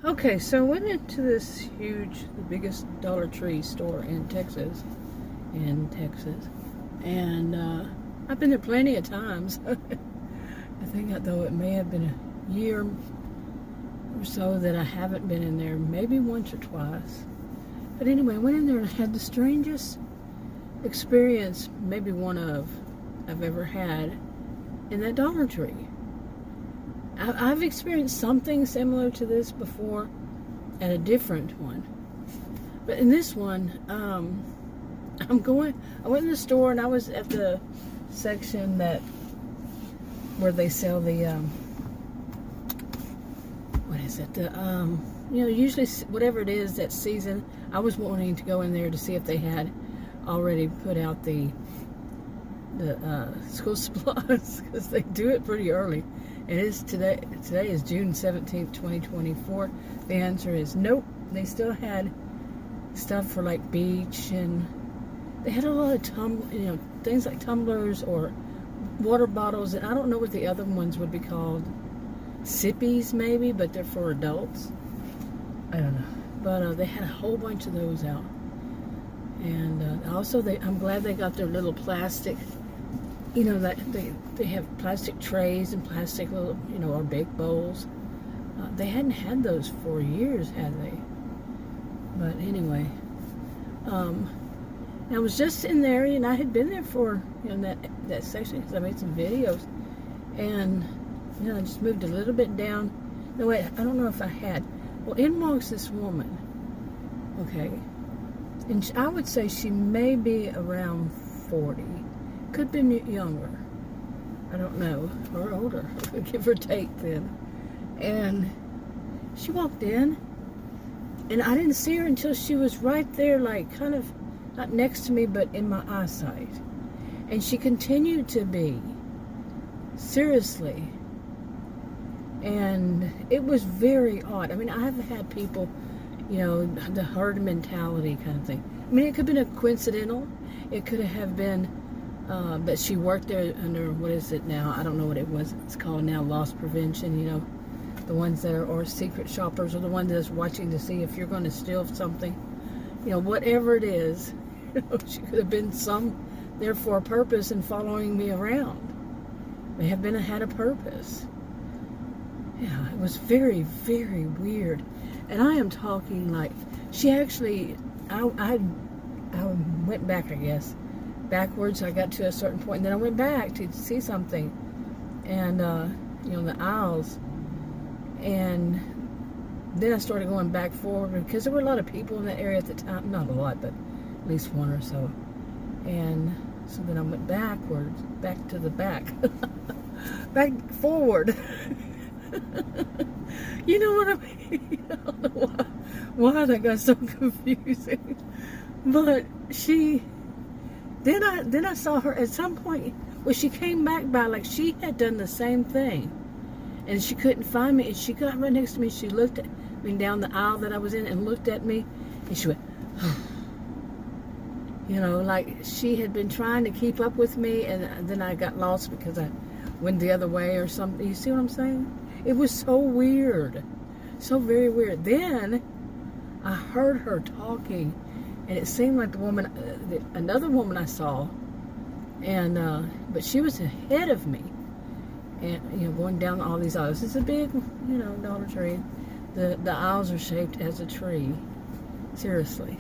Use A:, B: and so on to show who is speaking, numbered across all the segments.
A: Okay, so I went into this huge, the biggest Dollar Tree store in Texas, and I've been there plenty of times. I think though it may have been a year or so that I haven't been in there, maybe once or twice. But anyway, I went in there and had the strangest experience, maybe one of I've ever had in that Dollar Tree. I've experienced something similar to this before at a different one. But in this one, I went in the store and I was at the section where they sell the, what is it? Usually whatever it is that season, I was wanting to go in there to see if they had already put out the school supplies, because they do it pretty early. It is today is June 17th, 2024. The answer is nope. They still had stuff for like beach, and they had a lot of things like tumblers or water bottles, and I don't know what the other ones would be called. Sippies maybe, but they're for adults. I don't know. But they had a whole bunch of those out. And also I'm glad they got their little plastic, that they have plastic trays and plastic little, or big bowls. They hadn't had those for years, had they? But anyway, I was just in there, and I had been there for, that section because I made some videos. And, I just moved a little bit down. No, wait, I don't know if I had. Well, in walks this woman, okay? And I would say she may be around 40. Could be younger. I don't know. Or older. Give or take then. And she walked in. And I didn't see her until she was right there, like kind of not next to me, but in my eyesight. And she continued to be. Seriously. And it was very odd. I mean, I have had people, the herd mentality kind of thing. I mean, it could have been a coincidental. It could have been that she worked there under, what is it now? I don't know what it was. It's called now loss prevention, the ones that are, or secret shoppers, or the ones that's watching to see if you're going to steal something. Whatever it is, she could have been there for a purpose and following me around. May have had a purpose. Yeah, it was very, very weird. And I am talking like, she actually, I went back, I guess, backwards. I got to a certain point, and then I went back to see something. And, the aisles. And then I started going back forward, because there were a lot of people in that area at the time. Not a lot, but at least one or so. And so then I went backwards, back to the back. Back forward. You know what I mean? I don't know why that got so confusing. But then I saw her at some point where she came back by, like she had done the same thing. And she couldn't find me. And she got right next to me. She looked at me down the aisle that I was in and looked at me. And she went, like she had been trying to keep up with me. And then I got lost because I went the other way or something. You see what I'm saying? It was so weird. So very weird. Then I heard her talking, and it seemed like the woman, another woman I saw, and but she was ahead of me, and going down all these aisles. It's a big, Dollar Tree. The aisles are shaped as a tree. Seriously,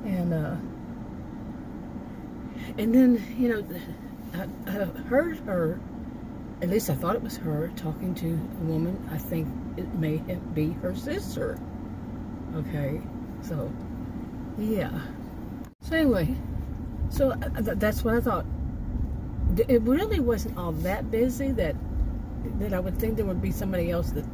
A: and then I heard her. At least I thought it was her talking to a woman. I think it may be her sister. Okay, so yeah. So anyway, so that's what I thought. It really wasn't all that busy that I would think there would be somebody else, that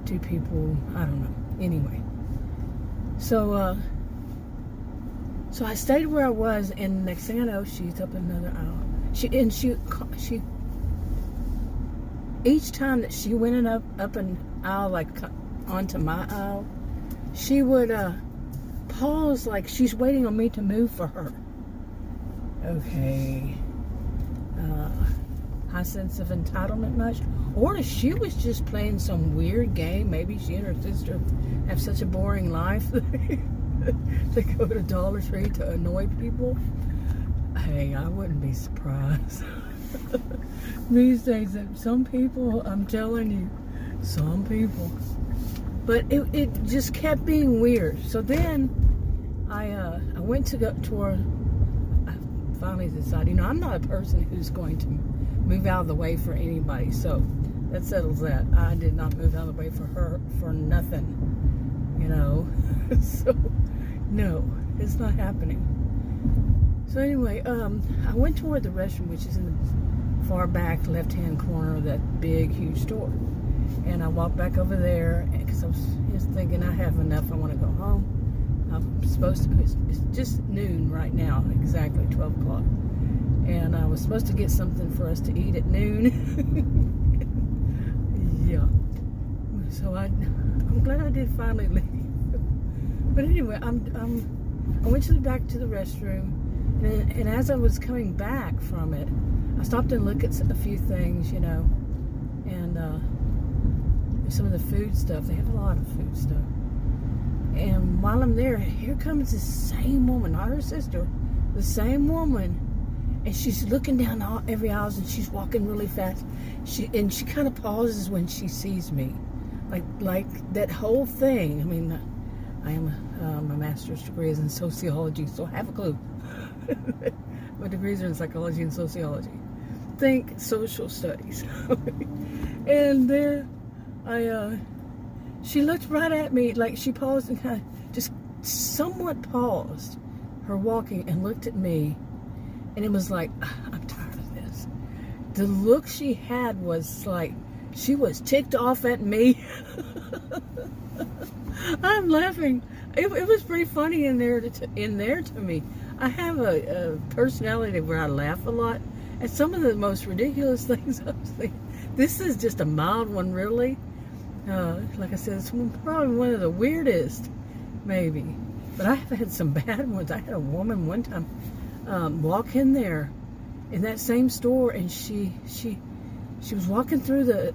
A: two people. I don't know. Anyway, so I stayed where I was, and next thing I know, she's up another aisle. She each time that she went up an aisle, like onto my aisle, she would pause like she's waiting on me to move for her. Okay. High sense of entitlement much? or she was just playing some weird game. Maybe she and her sister have such a boring life they go to Dollar Tree to annoy people. Hey, I wouldn't be surprised. These days, some people, I'm telling you, some people. But it just kept being weird. So then I went to go toward. I finally decided, I'm not a person who's going to move out of the way for anybody. So that settles that. I did not move out of the way for her for nothing. So no, it's not happening. So anyway, I went toward the restroom, which is in the far back left-hand corner of that big, huge store. And I walked back over there because I was just thinking, I have enough. I want to go home. I'm supposed to. It's just noon right now, exactly 12 o'clock. And I was supposed to get something for us to eat at noon. Yeah. So I'm glad I did finally leave. But anyway, I went back to the restroom, and as I was coming back from it, I stopped and looked at a few things, and some of the food stuff. They have a lot of food stuff. And while I'm there, here comes this same woman, not her sister, the same woman, and she's looking down every aisle, and she's walking really fast. She kind of pauses when she sees me, like that whole thing. I mean, I am my master's degree is in sociology, so I have a clue. My degrees are in psychology and sociology. Think social studies. And there, she looked right at me, like she paused and kind of just somewhat paused her walking and looked at me, and it was like, I'm tired of this. The look she had was like she was ticked off at me. I'm laughing. It was pretty funny in there to me. I have a personality where I laugh a lot at some of the most ridiculous things. I was thinking, this is just a mild one, really. Like I said, it's probably one of the weirdest, maybe. But I have had some bad ones. I had a woman one time walk in there, in that same store, and she was walking through the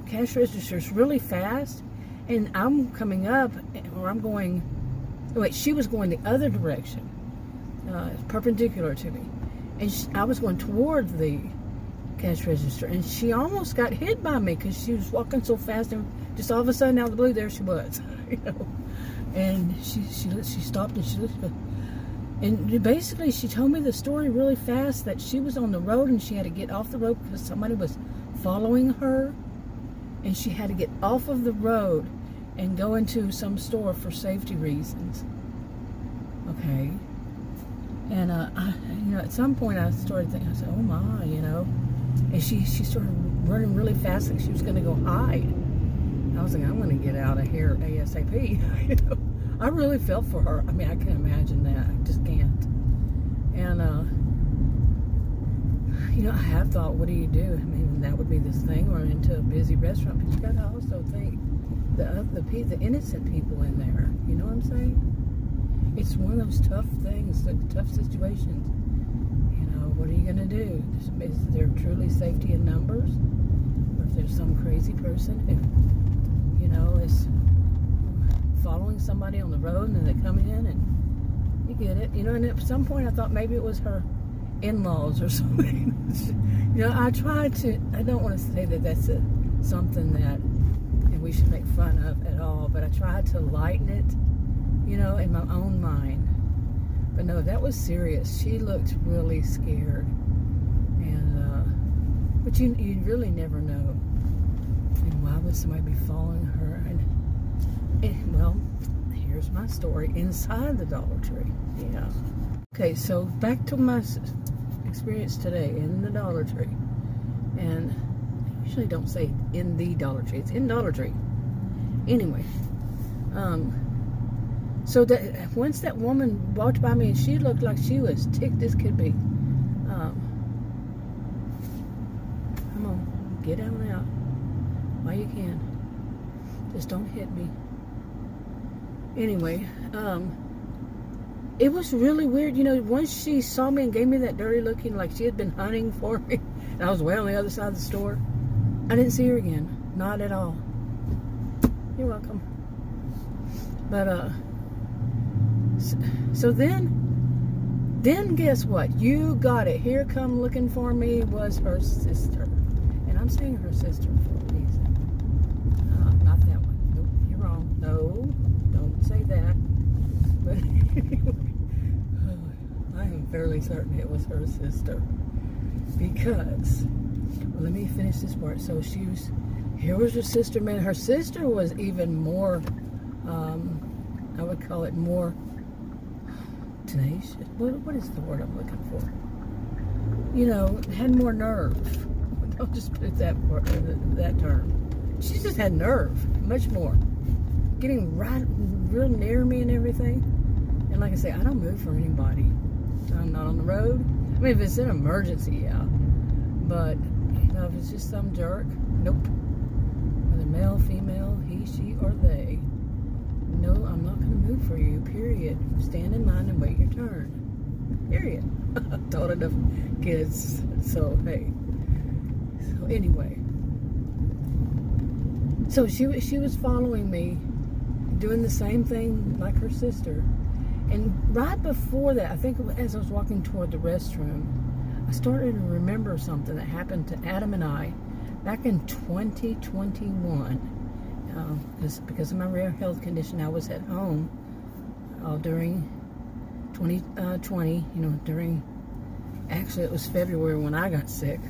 A: cash registers really fast, and I'm coming up, or I'm going. Wait, she was going the other direction, perpendicular to me, and I was going toward the cash register, and she almost got hit by me because she was walking so fast, and just all of a sudden, out of the blue, there she was, And she stopped, and she looked, and basically she told me the story really fast, that she was on the road and she had to get off the road because somebody was following her, and she had to get off of the road and go into some store for safety reasons. Okay. And at some point I started thinking, I said, oh my, and she started running really fast, like she was going to go hide. I was like, I'm going to get out of here ASAP. I really felt for her. I mean, I can't imagine that. I just can't. And I have thought, what do you do? I mean, that would be this thing, or into a busy restaurant. But you got to also think the innocent people in there. You know what I'm saying? It's one of those tough things, tough situations. What are you going to do? Is there truly safety in numbers? Or if there's some crazy person who, is following somebody on the road, and then they come in, and you get it. And at some point I thought maybe it was her in-laws or something. I don't want to say that that's something that we should make fun of at all, but I tried to lighten it, in my own mind. But no, that was serious. She looked really scared. And, but you really never know. And why would somebody be following her? And well, here's my story inside the Dollar Tree. Yeah. Okay, so back to my experience today in the Dollar Tree. And I usually don't say in the Dollar Tree. It's in Dollar Tree. Anyway, so that once that woman walked by me, and she looked like she was ticked as could be. Come on, get on out while you can. Just don't hit me. Anyway, it was really weird. Once she saw me and gave me that dirty looking, like she had been hunting for me, and I was way on the other side of the store. I didn't see her again. Not at all. You're welcome. But, so then guess what? You got it. Here come looking for me was her sister. And I'm saying her sister for a reason. Not that one. Nope, you're wrong. No, don't say that. But anyway, I am fairly certain it was her sister. Because, well, let me finish this part. So here was her sister, man. Her sister was even more, I would call it more tenacious. What is the word I'm looking for? You know, had more nerve. Don't just put that term. She just had nerve, much more. Getting right, real near me and everything. And like I say, I don't move for anybody. I'm not on the road. I mean, if it's an emergency, yeah. But, you know, if it's just some jerk, nope. Whether male, female, he, she, or they. No, I'm not going to move for you, period. Stand in line and wait your turn. Period. I've taught enough kids, so hey. So anyway. So she was following me, doing the same thing like her sister. And right before that, I think as I was walking toward the restroom, I started to remember something that happened to Adam and I back in 2021. Because of my rare health condition, I was at home during 2020, you know, actually it was February when I got sick.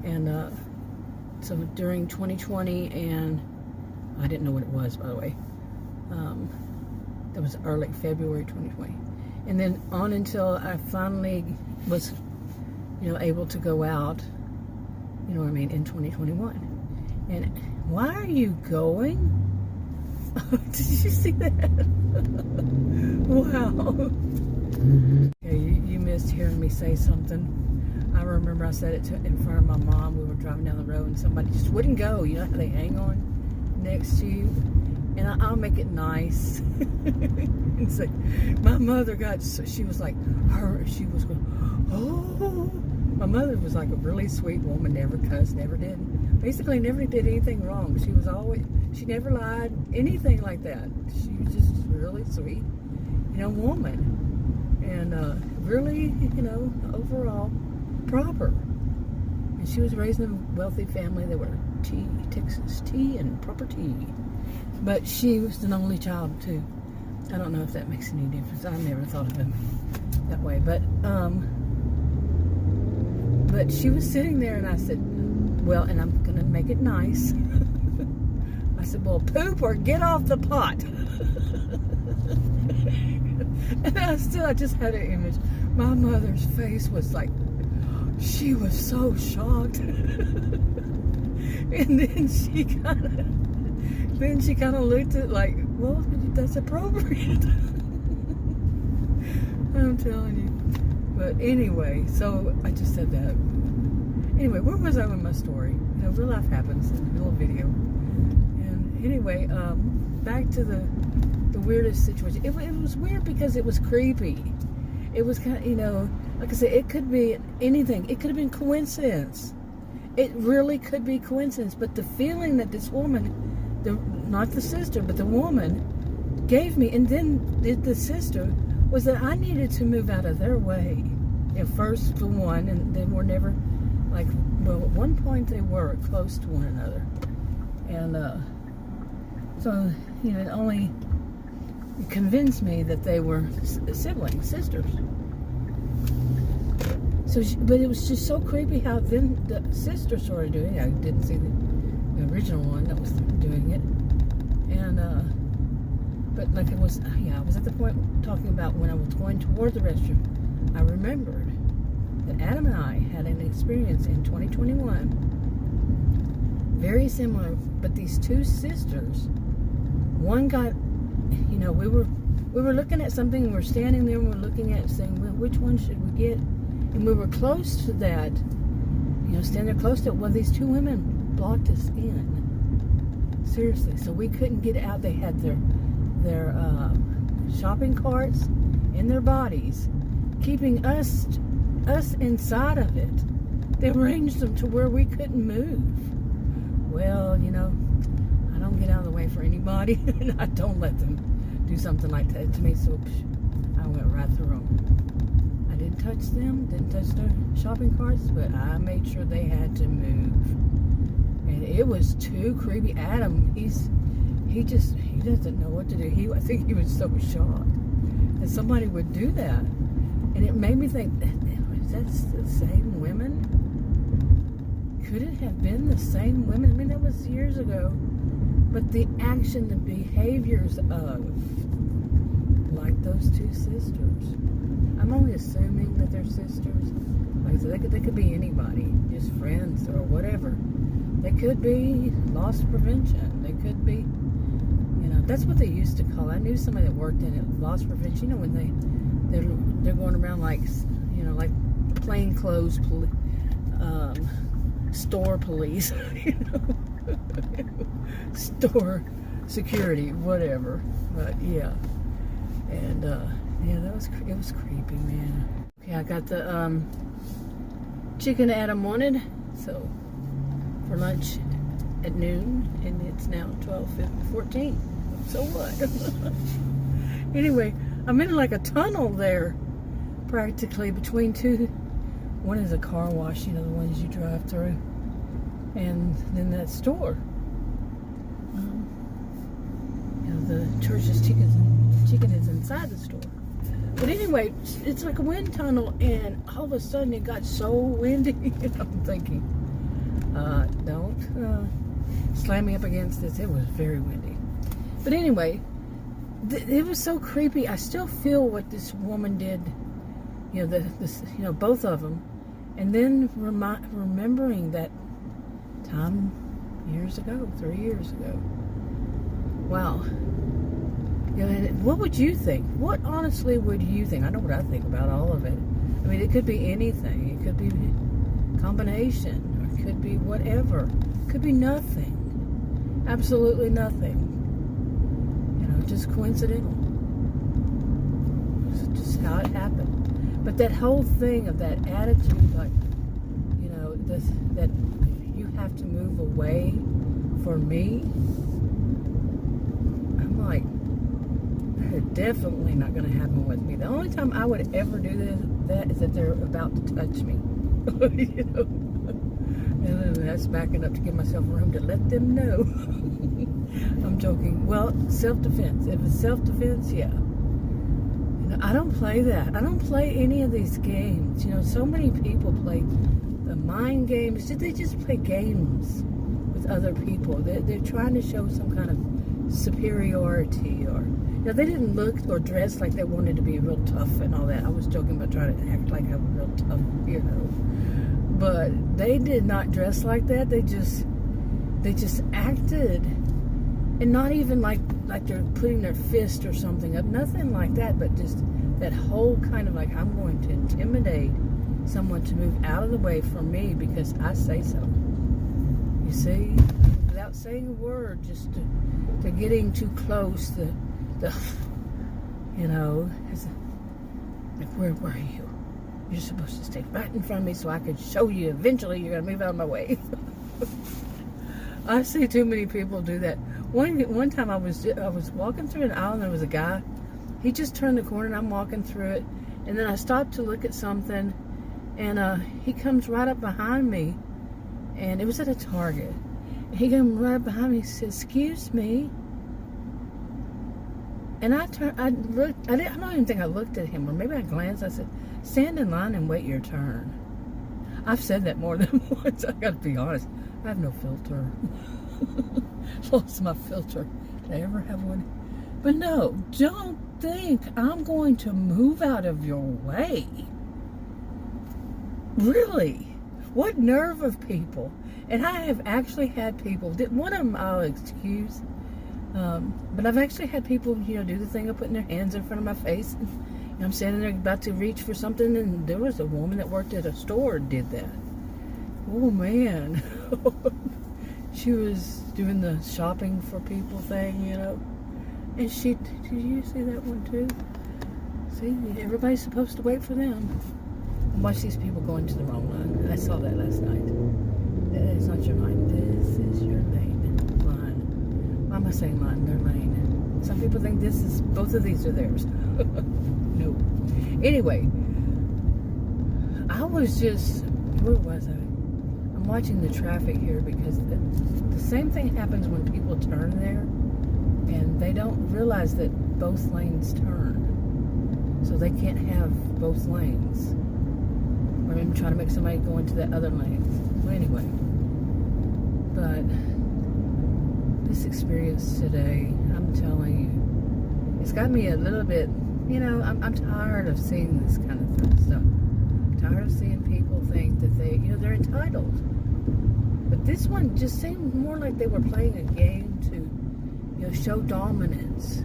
A: And so during 2020, and I didn't know what it was, by the way. That was early February 2020. And then on until I finally was, you know, able to go out, you know what I mean, in 2021. And why are you going? Did you see that? Wow. Yeah, you missed hearing me say something. I remember I said it in front of my mom. We were driving down the road and somebody just wouldn't go. You know how they hang on next to you? And I'll make it nice. And say, my mother she was like, she was going, oh. My mother was like a really sweet woman, never cussed, never did. Basically never did anything wrong. She never lied, anything like that. She was just really sweet, you know, woman. And really, you know, overall proper. And she was raised in a wealthy family. They were Texas tea and proper tea. But she was the only child too. I don't know if that makes any difference. I never thought of it that way. But she was sitting there and I said, well, and I'm going to make it nice. I said, well, poop or get off the pot. And I just had an image. My mother's face was like, she was so shocked. And then she kind of looked at like, well, that's appropriate. I'm telling you. But anyway, so I just said that. Anyway, where was I with my story? You know, real life happens in a little video. And anyway, back to the weirdest situation. It was weird because it was creepy. It was kind of, you know, like I said, it could be anything. It could have been coincidence. It really could be coincidence. But the feeling that this woman, not the sister, but the woman, gave me, and then the sister, was that I needed to move out of their way. At first, for one, and they were never, like, well, at one point they were close to one another. And so, you know, it only convinced me that they were siblings, sisters. So, but it was just so creepy how then the sister started doing it. I didn't see the original one that was doing it. And, but like it was, yeah, I was at the point talking about when I was going toward the restroom. I remembered that Adam and I had an experience in 2021, very similar, but these two sisters, one got, you know, we were looking at something, we were standing there and we were looking at it saying, well, which one should we get? And we were close to that, you know, standing there close to it. Well, these two women blocked us in. Seriously. So we couldn't get out. They had their shopping carts in their bodies, keeping us inside of it. They arranged them to where we couldn't move. well, I don't get out of the way for anybody, and I don't let them do something like that to me. So I went right through them. I didn't touch them, didn't touch their shopping carts, but I made sure they had to move. And it was too creepy. Adam, he doesn't know what to do. I think he was so shocked that somebody would do that. And it made me think, is that the same women? Could it have been the same women? I mean, that was years ago. But the action, the behaviors of, like those two sisters. I'm only assuming that they're sisters. Like I said, they could be anybody, just friends or whatever. They could be loss prevention. They could be, that's what they used to call it. I knew somebody that worked in it, loss prevention. When they're going around like plainclothes store police, store security, whatever. But yeah, and it was creepy, man. Okay, I got the chicken Adam wanted, so for lunch at noon, and it's now 12:14. So what? Anyway, I'm in like a tunnel there, practically between two. One is a car wash, the ones you drive through, and then that store. The Church's chicken is inside the store. But anyway, it's like a wind tunnel, and all of a sudden it got so windy, and I'm thinking, don't slam me up against this. It was very windy. But anyway, it was so creepy. I still feel what this woman did, both of them. And then remembering that time years ago, 3 years ago. Wow. And what would you think? What honestly would you think? I know what I think about all of it. I mean, it could be anything. It could be a combination. Or it could be whatever. It could be nothing. Absolutely nothing. Just coincidental. It's just how it happened. But that whole thing of that attitude, like, that you have to move away for me, I'm like, they're definitely not going to happen with me. The only time I would ever do that is if they're about to touch me. And then that's backing up to give myself room to let them know. I'm joking. Well, self-defense. If it's self-defense, yeah. I don't play that. I don't play any of these games. So many people play the mind games. They just play games with other people. They're trying to show some kind of superiority, or they didn't look or dress like they wanted to be real tough and all that. I was joking about trying to act like I'm real tough, but they did not dress like that. They just acted, and not even like they're putting their fist or something up. Nothing like that, but just that whole kind of like, I'm going to intimidate someone to move out of the way from me because I say so. You see, without saying a word, just to getting too close. It's like, where were you? You're supposed to stay right in front of me so I could show you eventually you're going to move out of my way. I see too many people do that. One time I was walking through an aisle and there was a guy. He just turned the corner and I'm walking through it. And then I stopped to look at something, and he comes right up behind me. And it was at a Target. He comes right up behind me and says, "Excuse me." And I looked. I don't even think I looked at him, or maybe I glanced. I said, "Stand in line and wait your turn." I've said that more than once. I got to be honest. I have no filter. Lost my filter. Did I ever have one? But no, don't think I'm going to move out of your way. Really? What nerve of people? And I have actually had people. One of them I'll excuse. But I've actually had people, do the thing of putting their hands in front of my face. And I'm standing there about to reach for something, and there was a woman that worked at a store did that. Oh, man. She was doing the shopping for people thing, And did you see that one too? See, everybody's supposed to wait for them. And watch these people going to the wrong line. I saw that last night. It's not your line. This is your lane. Line. Why am I saying line? Their lane. Some people think both of these are theirs. No. Anyway, I was just, where was I? I'm watching the traffic here because the same thing happens when people turn there and they don't realize that both lanes turn. So they can't have both lanes. Or I'm trying to make somebody go into that other lane. Well, anyway. But this experience today, I'm telling you, it's got me a little bit, I'm tired of seeing this kind of stuff. I'm tired of seeing people think that they're entitled. But this one just seemed more like they were playing a game to, show dominance.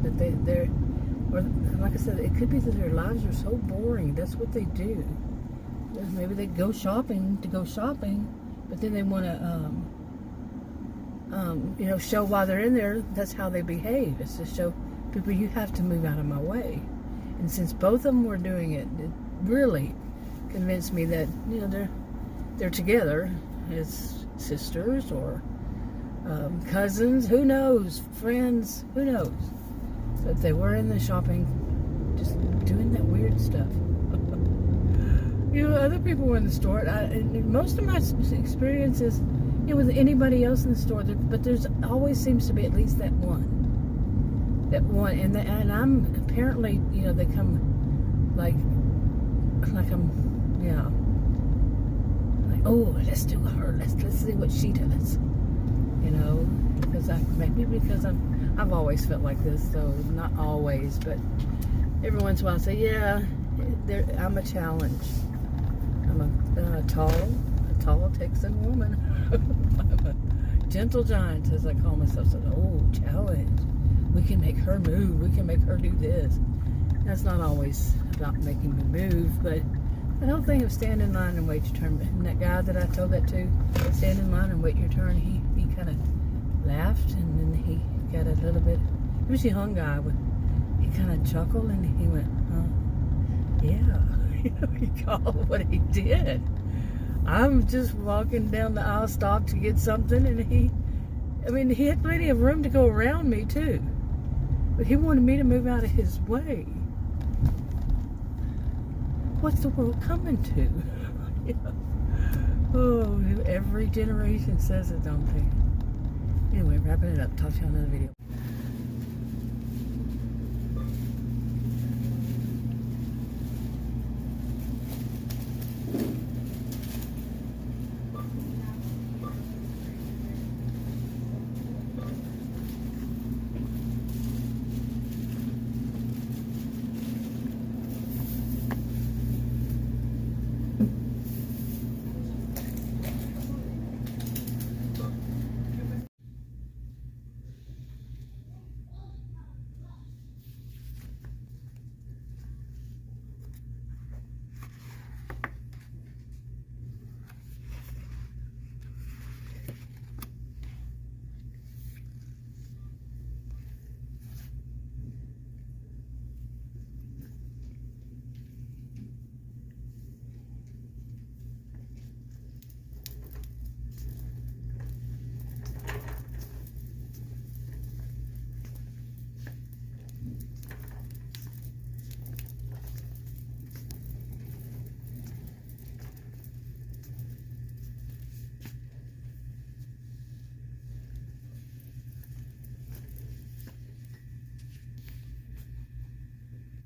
A: That they're, or like I said, it could be that their lives are so boring. That's what they do. Maybe they go shopping to go shopping, but then they want to, show while they're in there. That's how they behave. It's to show people, you have to move out of my way. And since both of them were doing it, it really convinced me that they're together as sisters or cousins. Who knows? Friends. Who knows? But they were in the shopping, just doing that weird stuff. Other people were in the store. Most of my experiences, with anybody else in the store, but there's always seems to be at least that one. And I'm apparently, they come like oh, let's do her. Let's see what she does. Because I've always felt like this, so not always, but every once in a while I say, yeah, I'm a challenge. I'm a tall Texan woman. I'm a gentle giant, as I call myself. So, challenge. We can make her move. We can make her do this. That's not always about making me move, but the whole thing of stand in line and wait your turn. And that guy that I told that to, stand in line and wait your turn, he kind of laughed, and then he got a little bit, he was a young guy, he kind of chuckled, and he went, yeah, he called what he did. I'm just walking down the aisle, stopped to get something, and he had plenty of room to go around me too, but he wanted me to move out of his way. What's the world coming to? Oh, every generation says it, don't they? Anyway, wrapping it up. Talk to you on another video.